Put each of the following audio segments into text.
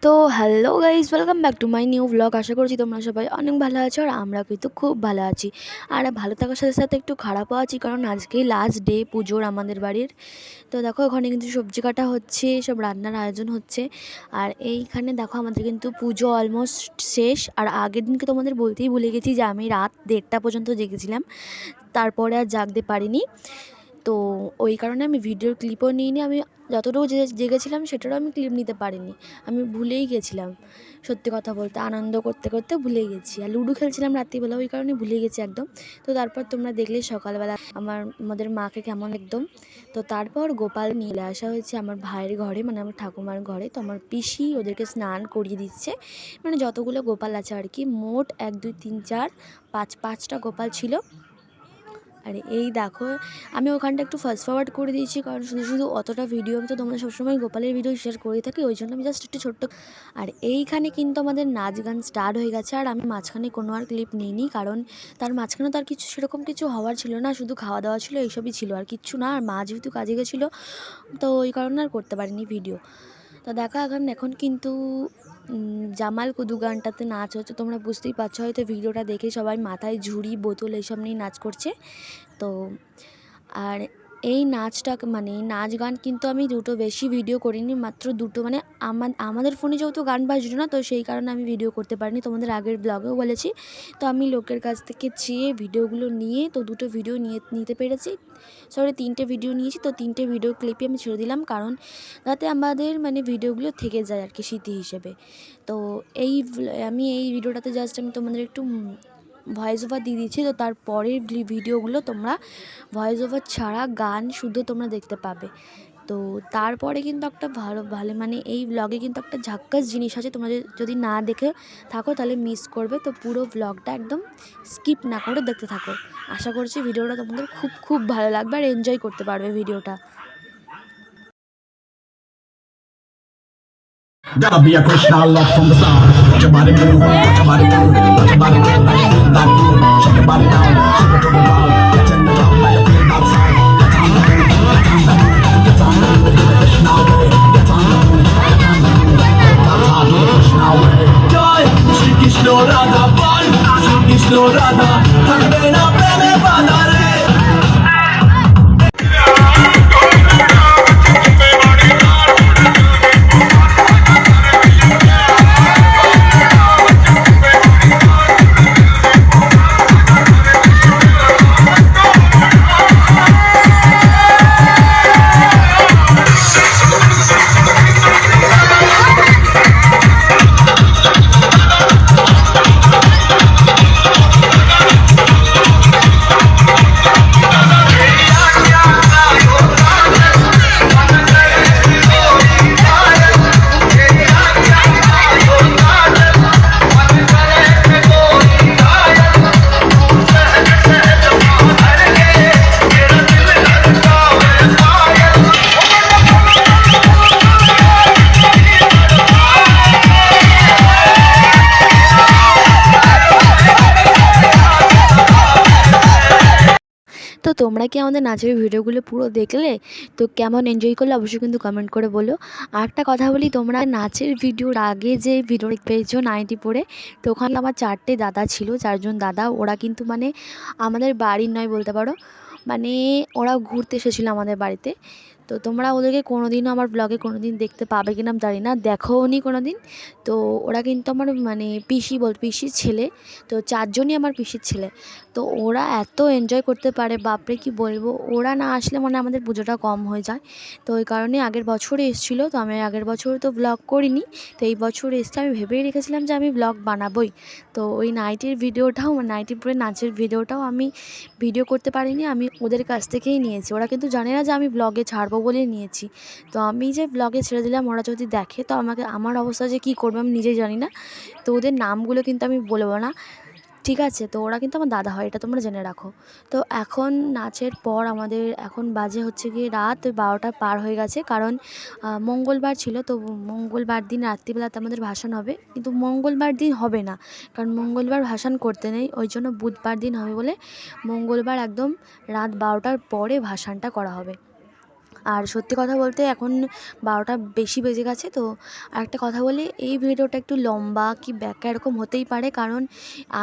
তো hello guys, welcome back to my new blog. আশা করছি তোমরা সবাই অনেক ভালো আছো আর আমরা কিন্তু খুব ভালো আছি। আর ভালো থাকার সাথে সাথে একটু খারাপও আছি, কারণ আজকেই লাস্ট ডে পুজোর আমাদের বাড়ির। তো দেখো ওখানে কিন্তু সবজি কাটা হচ্ছে, সব রান্নার আয়োজন হচ্ছে। আর এইখানে দেখো আমাদের কিন্তু পুজো অলমোস্ট শেষ। আর আগের দিনকে তোমাদের বলতেই ভুলে গেছি যে আমি রাত 1:30 পর্যন্ত জেগেছিলাম, তারপরে আর জাগতে পারিনি। তো ওই কারণে আমি ভিডিওর ক্লিপও নিইনি। আমি যতটুকু জেগেছিলাম সেটারও আমি ক্লিপ নিতে পারিনি। আমি ভুলেই গেছিলাম, সত্যি কথা বলতে আনন্দ করতে করতে ভুলেই গেছি। আর লুডো খেলছিলাম রাত্রিবেলা, ওই কারণে ভুলে গেছি একদম। তো তারপর তোমরা দেখলে সকালবেলা আমাদের মাকে কেমন একদম। তো তারপর গোপাল নিয়ে আসা হয়েছে আমার ভাইয়ের ঘরে, মানে আমার ঠাকুমার ঘরে। তো আমার পিসি ওদেরকে স্নান করিয়ে দিচ্ছে, মানে যতগুলো গোপাল আছে আর কি। মোট 1 2 3 4 5 5টা গোপাল ছিল। আর এই দেখো আমি ওখানটা একটু ফাস্ট ফরওয়ার্ড করে দিয়েছি, কারণ শুধু শুধু অতটা ভিডিও আমি তো তোমরা সবসময় গোপালের ভিডিও শেয়ার করে থাকি, ওই জন্য আমি জাস্ট একটু ছোট্ট। আর এইখানে কিন্তু আমাদের নাচ গান স্টার্ট হয়ে গেছে। আর আমি মাঝখানে কোনো আর ক্লিপ নিইনি, কারণ তার মাঝখানে তো আর কিছু সেরকম কিছু হওয়ার ছিল না, শুধু খাওয়া দাওয়া ছিল, এইসবই ছিল আর কিচ্ছু না। আর মা যেহেতু কাজে গেছিলো, তো ওই কারণে আর করতে পারিনি ভিডিও। তো দেখা এখন কিন্তু জামাল কুদু গানটাতে নাচ হচ্ছে, তোমরা বুঝতেই পারছো হয়তো ভিডিওটা দেখে। সবাই মাথায় ঝুড়ি বোতল এইসব নিয়ে নাচ করছে। তো আর এই নাচটা মানে নাচ গান কিন্তু আমি দুটো, বেশি ভিডিও করিনি, মাত্র দুটো। মানে আমাদের ফোনে যেহেতু গান বাজলো না, তো সেই কারণে আমি ভিডিও করতে পারিনি, তোমাদের আগের ব্লগেও বলেছি। তো আমি লোকের কাছ থেকে চেয়ে ভিডিওগুলো নিয়ে তো দুটো ভিডিও নিতে পেরেছি। সরি, 3টে ভিডিও নিয়েছি। তো 3টে ভিডিও ক্লিপই আমি ছেড়ে দিলাম, কারণ যাতে আমাদের মানে ভিডিওগুলো থেকে যায় আর কি স্মৃতি হিসেবে। তো আমি এই ভিডিওটাতে জাস্ট আমি তোমাদের একটু ভয়েস ওভার দিয়ে দিচ্ছি। তো তারপরের ভিডিওগুলো তোমরা ভয়েস ওভার ছাড়া গান শুদ্ধ তোমরা দেখতে পাবে। তো তারপরে কিন্তু একটা ভালো মানে এই ব্লগে কিন্তু একটা ঝাক্কাস জিনিস আছে, তোমরা যদি না দেখে থাকো তাহলে মিস করবে। তো পুরো ব্লগটা একদম স্কিপ না করে দেখতে থাকো। আশা করছি ভিডিওটা তোমাদের খুব খুব ভালো লাগবে আর এনজয় করতে পারবে ভিডিওটা। Gotta be a Krishna love from the start. Watch your body move, watch your body move, watch your body move. That move, shake your body down, shake it to the ground. Get in the ground like a field outside. Get on the move, get on the move, get on the move. Krishna way, get on the move, get on the move. That's how to Krishna way. Jai Shri Krishna Radha Bal, Shri Krishna Radha. Thakbe na preme bada re. তো তোমরা কি আমাদের নাচের ভিডিওগুলো পুরো দেখলে? তো কেমন এনজয় করলে অবশ্যই কিন্তু কমেন্ট করে বলো। আর একটা কথা বলি, তোমরা নাচের ভিডিওর আগে যে ভিডিও পেয়েছো নাইটি পরে, তো ওখানে আমার 4টে দাদা ছিল, 4জন দাদা। ওরা কিন্তু মানে আমাদের বাড়ির নয় বলতে পারো, মানে ওরা ঘুরতে এসেছিলো আমাদের বাড়িতে। তো তোমরা ওদেরকে কোনো দিনও আমার ব্লগে কোনো দিন দেখতে পাবে কিনা আমি জানি না, দেখোও নি কোনো দিন। তো ওরা কিন্তু আমার মানে পিসির ছেলে। তো 4জনই আমার পিসির ছেলে। তো ওরা এত এনজয় করতে পারে, বাপরে কি বলবো। ওরা না আসলে মানে আমাদের পুজোটা কম হয়ে যায়। তো ওই কারণে আগের বছরে এসেছিলো, তো আমি আগের বছর তো ব্লগ করিনি। তো এই বছর এসে আমি ভেবেই রেখেছিলাম যে আমি ব্লগ বানাবোই। তো ওই নাইটির ভিডিওটাও, নাইটি পরে নাচের ভিডিওটাও আমি ভিডিও করতে পারিনি, আমি ওদের কাছ থেকেই নিয়েছি। ওরা কিন্তু জানে না যে আমি ব্লগে ছাড়বো বলে নিয়েছি। তো আমি যে ব্লগে ছেড়ে দিলাম, ওরা যদি দেখে তো আমার অবস্থা যে কী করবে আমি নিজেই জানি না। তো ওদের নামগুলো কিন্তু আমি বলবো না, ঠিক আছে? তো ওরা কিন্তু আমার দাদা হয়, এটা তোমরা জেনে রাখো। তো এখন নাচের পর আমাদের এখন বাজে হচ্ছে গিয়ে রাত 12টা পার হয়ে গেছে, কারণ মঙ্গলবার ছিল। তো মঙ্গলবার দিন রাত্রিবেলাতে আমাদের ভাসান হবে, কিন্তু মঙ্গলবার দিন হবে না, কারণ মঙ্গলবার ভাসান করতে নেই, ওই জন্য বুধবার দিন হবে বলে মঙ্গলবার একদম রাত 12টার পরে ভাসানটা করা হবে। আর সত্যি কথা বলতে এখন 12টা বেশি বেজে গেছে। তো আরেকটা কথা বলি, এই ভিডিওটা একটু লম্বা কি ব্যাকা এরকম হতেই পারে, কারণ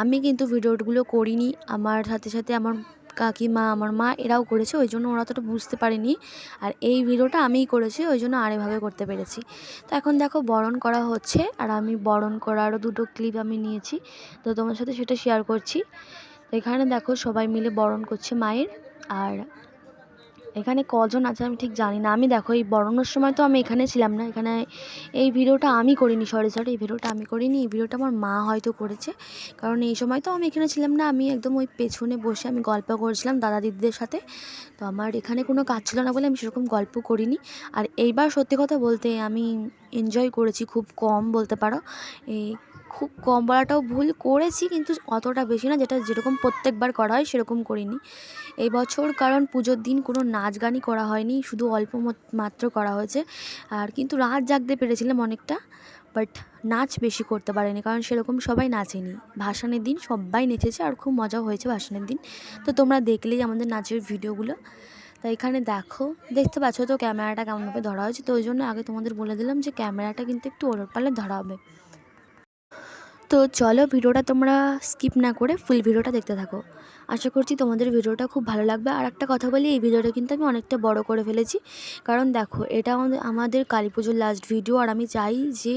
আমি কিন্তু ভিডিওগুলো করিনি, আমার সাথে সাথে আমার কাকিমা আমার মা এরাও করেছে, ওই জন্য ওরা অতটা বুঝতে পারেনি। আর এই ভিডিওটা আমিই করেছি, ওই জন্য আরেকভাবে করতে পেরেছি। তো এখন দেখো বরণ করা হচ্ছে, আর আমি বরণ করারও দুটো ক্লিপ আমি নিয়েছি, তো তোমার সাথে সেটা শেয়ার করছি। তো এখানে দেখো সবাই মিলে বরণ করছে মায়ের। আর এখানে কজন আছে আমি ঠিক জানি না। আমি দেখো এই বরণের সময় তো আমি এখানে ছিলাম না, এখানে এই ভিডিওটা আমি করিনি, সরি এই ভিডিওটা আমি করিনি, এই ভিডিওটা আমার মা হয়তো করেছে, কারণ এই সময় তো আমি এখানে ছিলাম না, আমি একদম ওই পেছনে বসে আমি গল্প করছিলাম দাদা দিদিদের সাথে। তো আমার এখানে কোনো কাজ ছিল না বলে আমি সেরকম গল্প করিনি। আর এইবার সত্যি কথা বলতে আমি এনজয় করেছি খুব কম বলতে পারো, এই খুব কম বলাটাও ভুল, করেছি কিন্তু অতটা বেশি না, যেরকম প্রত্যেকবার করা হয় সেরকম করিনি এই বছর, কারণ পুজোর দিন কোনো নাচ গানই করা হয়নি, শুধু অল্প মাত্র করা হয়েছে। আর কিন্তু রাত জাগতে পেরেছিলাম অনেকটা, বাট নাচ বেশি করতে পারিনি, কারণ সেরকম সবাই নাচেনি। ভাসানের দিন সবাই নেচেছে আর খুব মজা হয়েছে ভাসানের দিন, তো তোমরা দেখলেই আমাদের নাচের ভিডিওগুলো। তো এখানে দেখো, দেখতে পাচ্ছ তো ক্যামেরাটা কেমনভাবে ধরা হয়েছে, তো ওই জন্য আগে তোমাদের বলে দিলাম যে ক্যামেরাটা কিন্তু একটু ওলটপালট ধরা হবে। তো চলো ভিডিওটা তোমরা স্কিপ না করে ফুল ভিডিওটা দেখতে থাকো, আশা করছি তোমাদের ভিডিওটা খুব ভালো লাগবে। আর একটা কথা বলি, এই ভিডিওটা কিন্তু আমি অনেকটা বড় করে ফেলেছি, কারণ দেখো এটা আমাদের কালী পুজোর লাস্ট ভিডিও, আর আমি চাই যে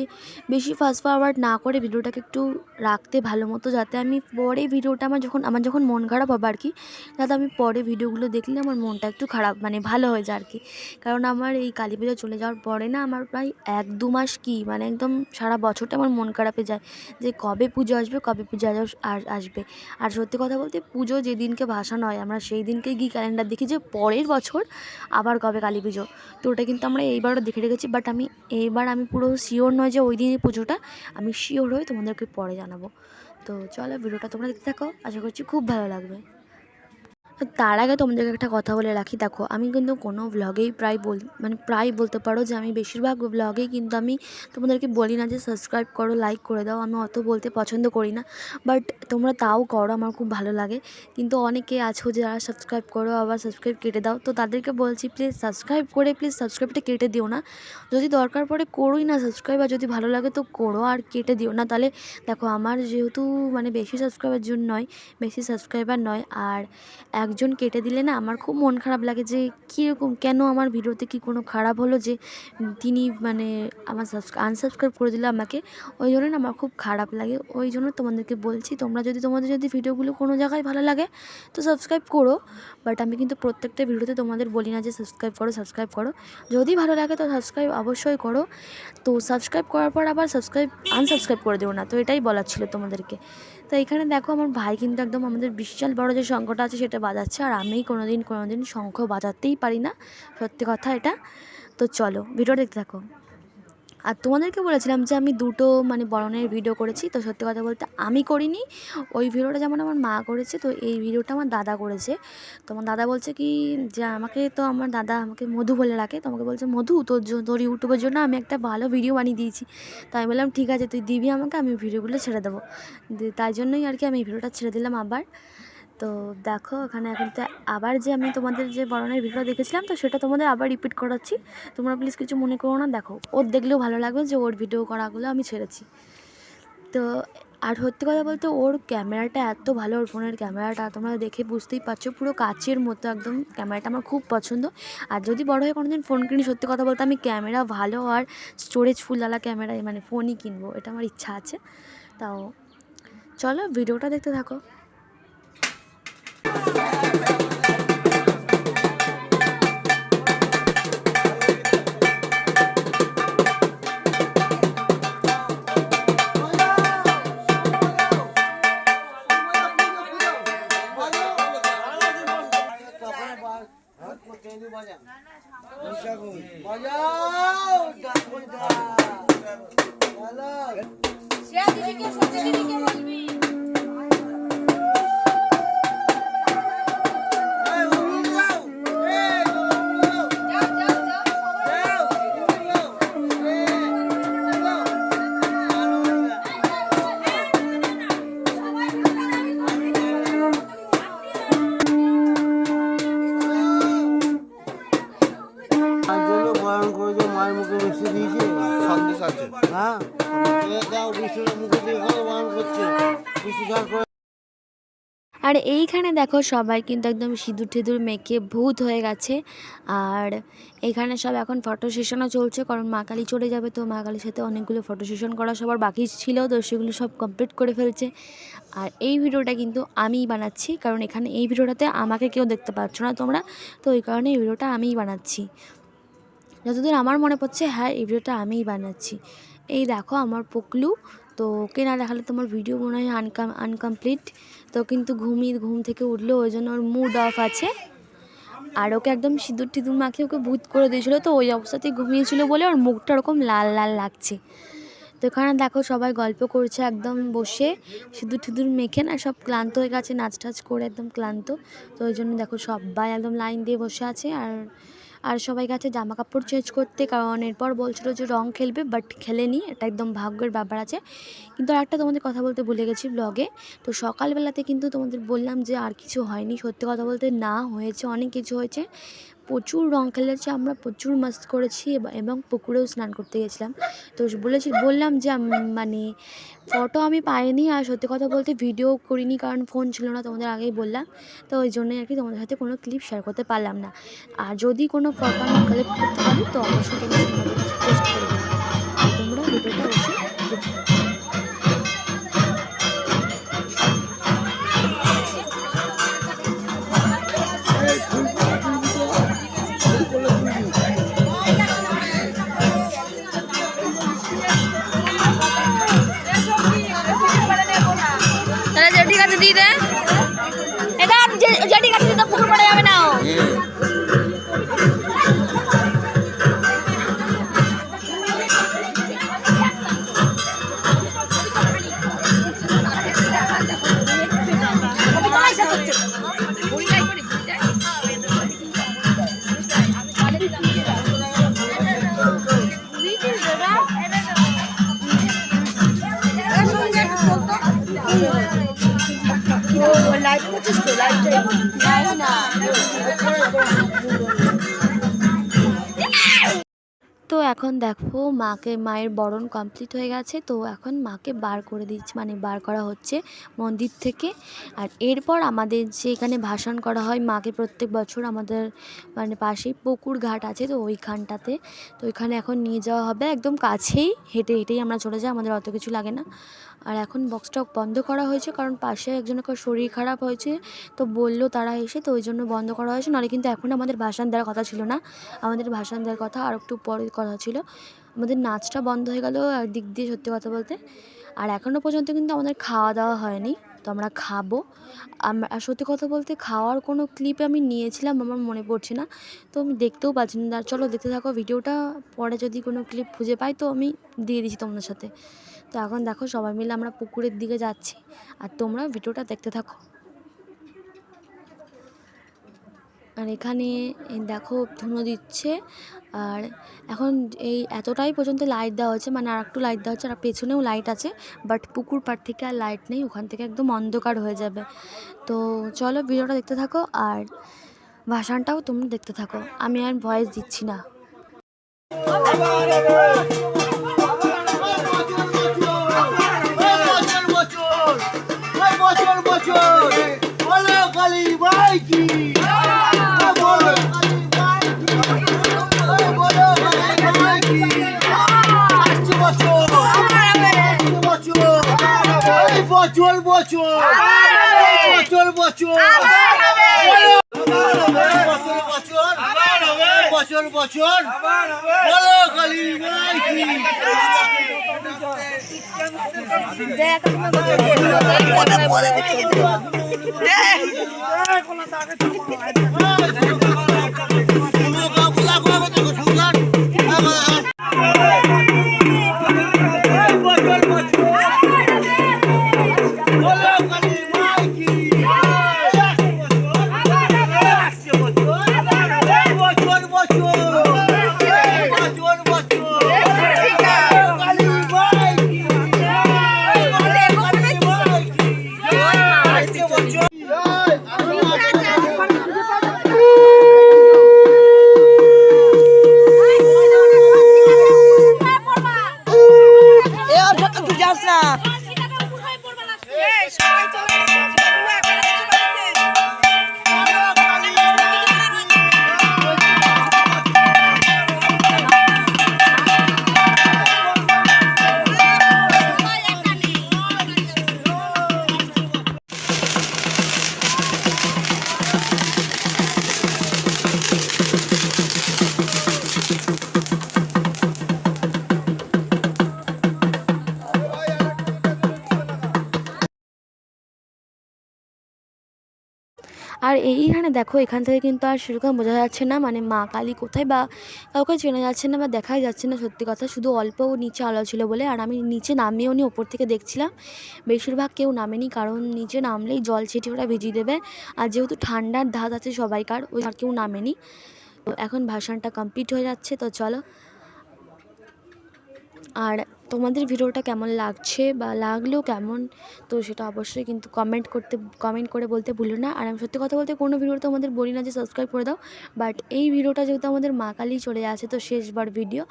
বেশি ফাস্ট ফরওয়ার্ড না করে ভিডিওটাকে একটু রাখতে ভালো মতো, যাতে আমি পরে ভিডিওটা আমার যখন মন খারাপ হবে আর কি, যাতে আমি পরে ভিডিওগুলো দেখলে আমার মনটা একটু খারাপ মানে ভালো হয়ে যায় আর কি। কারণ আমার এই কালী পুজো চলে যাওয়ার পরে না আমার প্রায় 1-2 মাস কি মানে একদম সারা বছরটা আমার মন খারাপে যায় যে কবে পুজো আসবে, কবে পুজো আসবে। আর সত্যি কথা বলতে পুজো যেদিনকে ভাসানো হয় আমরা সেই দিনকে গিয়ে ক্যালেন্ডার দেখি যে পরের বছর আবার কবে কালী পুজো। তো ওটা কিন্তু আমরা এইবারও দেখে রেখেছি, বাট আমি পুরো শিওর নয় যে ওই দিনই পুজোটা, আমি শিওর হয়ে তোমাদেরকে পরে জানাবো। তো চলো ভিডিওটা তোমরা দেখতে থাকো, আশা করছি খুব ভালো লাগবে। তার আগে তোমাদেরকে একটা কথা বলে রাখি, দেখো আমি কিন্তু কোনো ভ্লগেই প্রায় বলতে পারো যে আমি বেশিরভাগ ভ্লগেই কিন্তু আমি তোমাদেরকে বলি না যে সাবস্ক্রাইব করো, লাইক করে দাও, আমি অত বলতে পছন্দ করি না, বাট তোমরা তাও করো, আমার খুব ভালো লাগে। কিন্তু অনেকে আছো যারা সাবস্ক্রাইব করো আবার সাবস্ক্রাইব কেটে দাও, তো তাদেরকে বলছি প্লিজ সাবস্ক্রাইব করে প্লিজ সাবস্ক্রাইবটা কেটে দিও না, যদি দরকার পড়ে করোই না সাবস্ক্রাইব, আর যদি ভালো লাগে তো করো, আর কেটে দিও না। তাহলে দেখো আমার যেহেতু মানে বেশি সাবস্ক্রাইবার নয়, আর একজন কেটে দিলে না আমার খুব মন খারাপ লাগে যে কীরকম কেন আমার ভিডিওতে কি কোনো খারাপ হলো যে তিনি মানে আমার আনসাবস্ক্রাইব করে দিল আমাকে, ওই জন্য না আমার খুব খারাপ লাগে। ওই জন্য তোমাদেরকে বলছি তোমাদের যদি ভিডিওগুলো কোনো জায়গায় ভালো লাগে তো সাবস্ক্রাইব করো, বাট আমি কিন্তু প্রত্যেকটা ভিডিওতে তোমাদের বলি না যে সাবস্ক্রাইব করো, যদি ভালো লাগে তো সাবস্ক্রাইব অবশ্যই করো। তো সাবস্ক্রাইব করার পর আবার আনসাবস্ক্রাইব করে দেবো না, তো এটাই বলার ছিল তোমাদেরকে। তো এখানে দেখো আমার ভাই কিন্তু একদম আমাদের বিশাল বড় যে শঙ্খটা আছে সেটা বাজাচ্ছে, আর আমি কোনোদিন শঙ্খ বাজাতেই পারি না, সত্যি কথা এটা। তো চলো ভিডিও দেখতে থাকো। আর তোমাদেরকে বলেছিলাম যে আমি দুটো মানে বরণের ভিডিও করেছি, তো সত্যি কথা বলতে আমি করিনি, ওই ভিডিওটা যেমন আমার মা করেছে, তো এই ভিডিওটা আমার দাদা করেছে। তো আমার দাদা বলছে কি যে আমার দাদা আমাকে মধু বলে রাখে, তো আমাকে বলছে মধু তোর ইউটিউবের জন্য আমি একটা ভালো ভিডিও বানিয়ে দিয়েছি। তো আমি বললাম ঠিক আছে তুই দিবি আমাকে, আমি ভিডিওগুলো ছেড়ে দেবো। তাই জন্যই আর কি আমি এই ভিডিওটা ছেড়ে দিলাম আবার। তো দেখো এখানে এখন তো আবার যে আমি তোমাদের যে বরণের ভিডিও দেখেছিলাম তো সেটা তোমাদের আবার রিপিট করাচ্ছি, তোমরা প্লিজ কিছু মনে করো না। দেখো ওর দেখলেও ভালো লাগবে যে ওর ভিডিও করাগুলো আমি ছেড়েছি। তো আর সত্যি কথা বলতে ওর ক্যামেরাটা এত ভালো, ওর ফোনের ক্যামেরাটা তোমরা দেখে বুঝতেই পারছো পুরো কাচের মতো একদম, ক্যামেরাটা আমার খুব পছন্দ। আর যদি বড় হয়ে কোনোদিন ফোন কিনি সত্যি কথা বলতে আমি ক্যামেরা ভালো আর স্টোরেজ ফুলওয়ালা ক্যামেরা মানে ফোনই কিনবো, এটা আমার ইচ্ছা আছে। তাও চলো ভিডিওটা দেখতে থাকো। আর এইখানে দেখো সবাই কিন্তু একদম সিঁদুর টিঁদুর মেখে ভূত হয়ে গেছে। আর এইখানে সব এখন ফটো সেশনও চলছে, কারণ মা কালী চলে যাবে, তো মা কালীর সাথে অনেকগুলো ফটো সেশন করা সবার বাকি ছিল, তো সেগুলো সব কমপ্লিট করে ফেলছে। আর এই ভিডিওটা কিন্তু আমিই বানাচ্ছি, কারণ এখানে এই ভিডিওটাতে আমাকে কেউ দেখতে পাচ্ছ না তোমরা, তো ওই কারণে এই ভিডিওটা আমিই বানাচ্ছি। যতদূর আমার মনে পড়ছে, হ্যাঁ এই ভিডিওটা আমিই বানাচ্ছি। এই দেখো আমার পকলু, তো ওকে না দেখালে তোমার ভিডিও মনে হয় আনকমপ্লিট। তো কিন্তু ঘুম থেকে উঠলো, ওই জন্য ওর মুড অফ আছে। আর ওকে একদম সিঁদুর টিঁদুর মাখিয়ে ওকে ভূত করে দিয়েছিলো, তো ওই অবস্থাতেই ঘুমিয়েছিল বলে ওর মুখটা ওরকম লাল লাল লাগছে। তো এখানে দেখো সবাই গল্প করছে একদম বসে, সিঁদুর টিঁদুর মেখে না সব ক্লান্ত হয়ে গেছে, নাচ টাচ করে একদম ক্লান্ত। তো ওই জন্য দেখো সবাই একদম লাইন দিয়ে বসে আছে। আর সবাই গেছে জামা কাপড় চেঞ্জ করতে, কারণ এরপর বলছিল যে রং খেলবে, বাট খেলেনি, এটা একদম ভাগ্যের ব্যাপার আছে। কিন্তু আরেকটা তোমাদের কথা বলতে ভুলে গেছি ব্লগে, তো সকালবেলাতে কিন্তু তোমাদের বললাম যে আর কিছু হয়নি, সত্যি কথা বলতে না হয়েছে, অনেক কিছু হয়েছে, প্রচুর রং খেলেছে, আমরা প্রচুর মাস্ত করেছি এবং পুকুরেও স্নান করতে গেছিলাম। তো বললাম যে মানে ফটো আমি পাইনি, আর সত্যি কথা বলতে ভিডিও করিনি, কারণ ফোন ছিল না, তোমাদের আগেই বললাম। তো ওই জন্যই আর কি তোমাদের সাথে কোনো ক্লিপ শেয়ার করতে পারলাম না। আর যদি কোনো ফটো আমি কালেক্ট করতে পারি তো অবশ্যই তোমাদের কাছে পোস্ট করে দেবো, তোমরা ভিডিওটা অবশ্যই দেখো। ঠিক আছে দিয়ে দে, এটা যেটি কাছে দিতে পুকুর পড়ে যাবে না। তো এখন দেখো মায়ের বরণ কমপ্লিট হয়ে গেছে, তো এখন মাকে বার করে দিচ্ছে, মানে বার করা হচ্ছে মন্দির থেকে। আর এরপর আমাদের যে এখানে ভাসান করা হয় মাকে প্রত্যেক বছর, আমাদের মানে পাশেই পুকুর ঘাট আছে, তো ওইখানটাতে, তো ওইখানে এখন নিয়ে যাওয়া হবে, একদম কাছেই, হেঁটেই আমরা চলে যাই, আমাদের অত কিছু লাগে না। আর এখন বক্সটা বন্ধ করা হয়েছে, কারণ পাশে একজনের শরীর খারাপ হয়েছে, তো বললো তারা এসে, তো ওই জন্য বন্ধ করা হয়েছে, নাহলে কিন্তু এখন আমাদের ভাসান দেওয়ার কথা ছিল না, আমাদের ভাসান দেওয়ার কথা আর একটু পরে কথা ছিল। আমাদের নাচটা বন্ধ হয়ে গেল একদিক দিয়ে, সত্যি কথা বলতে। আর এখনও পর্যন্ত কিন্তু আমাদের খাওয়া দাওয়া হয়নি, তো আমরা খাবো। আর সত্যি কথা বলতে খাওয়ার কোনো ক্লিপ আমি নিয়েছিলাম, আমার মনে পড়ছে না, তো আমি দেখতেও পাচ্ছি না। চলো দেখতে থাকো ভিডিওটা, পরে যদি কোনো ক্লিপ খুঁজে পাই তো আমি দিয়ে দিচ্ছি তোমাদের সাথে। তো এখন দেখো সবাই মিলে আমরা পুকুরের দিকে যাচ্ছি, আর তোমরা ভিডিওটা দেখতে থাকো। আর এখানে দেখো ধুনো দিচ্ছে, আর এখন এই এতটাই পর্যন্ত লাইট দেওয়া হচ্ছে, মানে আর একটু লাইট দেওয়া হচ্ছে, আর পেছনেও লাইট আছে, বাট পুকুর পাড় থেকে আর লাইট নেই, ওখান থেকে একদম অন্ধকার হয়ে যাবে। তো চলো ভিডিওটা দেখতে থাকো, আর ভাষণটাও তোমরা দেখতে থাকো, আমি আর ভয়েস দিচ্ছি না। বছর বছর বছর বছর বছর বছর বলো কালী মাই কি না। আর এইখানে দেখো এখান থেকে কিন্তু আর সেরকম বোঝা যাচ্ছে না, মানে মা কালী কোথায় বা কাউকে চেনা যাচ্ছে না বা দেখাই যাচ্ছে না, সত্যি কথা। শুধু অল্প নিচে আলো ছিল বলে, আর আমি নিচে নামিয়েও নি, ওপর থেকে দেখছিলাম বেশিরভাগ কেউ নামেনি, কারণ নিচে নামলেই জল ছিটিয়ে ওরা ভিজিয়ে দেবে। আর যেহেতু ঠান্ডার ধাত আছে সবাইকার, ওই আর কেউ নামেনি। তো এখন ভাসানটা কমপ্লিট হয়ে যাচ্ছে, তো চলো। আর তোমাদের ভিডিওটা কেমন লাগছে বা লাগলেও কেমন, তো সেটা অবশ্যই কিন্তু কমেন্ট করে বলতে ভুলো না। আর আমি সত্যি কথা বলতে কোনো ভিডিও তোমাদের বলি না যে সাবস্ক্রাইব করে দাও, বাট এই ভিডিওটা যেহেতু আমাদের মা কালী চলে আসে, তো শেষবার ভিডিও,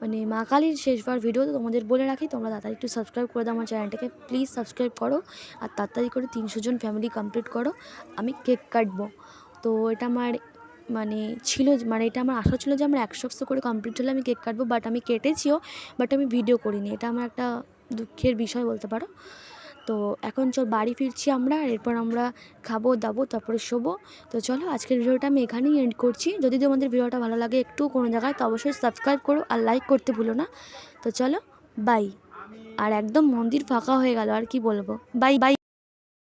মানে মা কালীর শেষবার ভিডিও, তো তোমাদের বলে রাখি তোমরা তাড়াতাড়ি একটু সাবস্ক্রাইব করে দাও আমার চ্যানেলটাকে, প্লিজ সাবস্ক্রাইব করো। আর তাড়াতাড়ি করে 300 জন ফ্যামিলি কমপ্লিট করো, আমি কেক কাটবো। তো এটা আমার এটা আমার আশা ছিল যে আমার 100 করে কমপ্লিট হলে আমি কেক কাটবো, বাট আমি কেটেছিও, বাট আমি ভিডিও করিনি। এটা আমার একটা দুঃখের বিষয় বলতে পারো। তো এখন বাড়ি ফিরছি আমরা, আর এরপর আমরা খাবো দাবো, তারপরে শোবো। তো চলো, আজকের ভিডিওটা আমি এখানেই এন্ড করছি। যদি তোমাদের ভিডিওটা ভালো লাগে একটু কোনো জায়গায়, তো অবশ্যই সাবস্ক্রাইব করো আর লাইক করতে ভুলো না। তো চলো, বাই। আর একদম মন্দির ফাঁকা হয়ে গেল, আর কি বলবো, বাই বাই।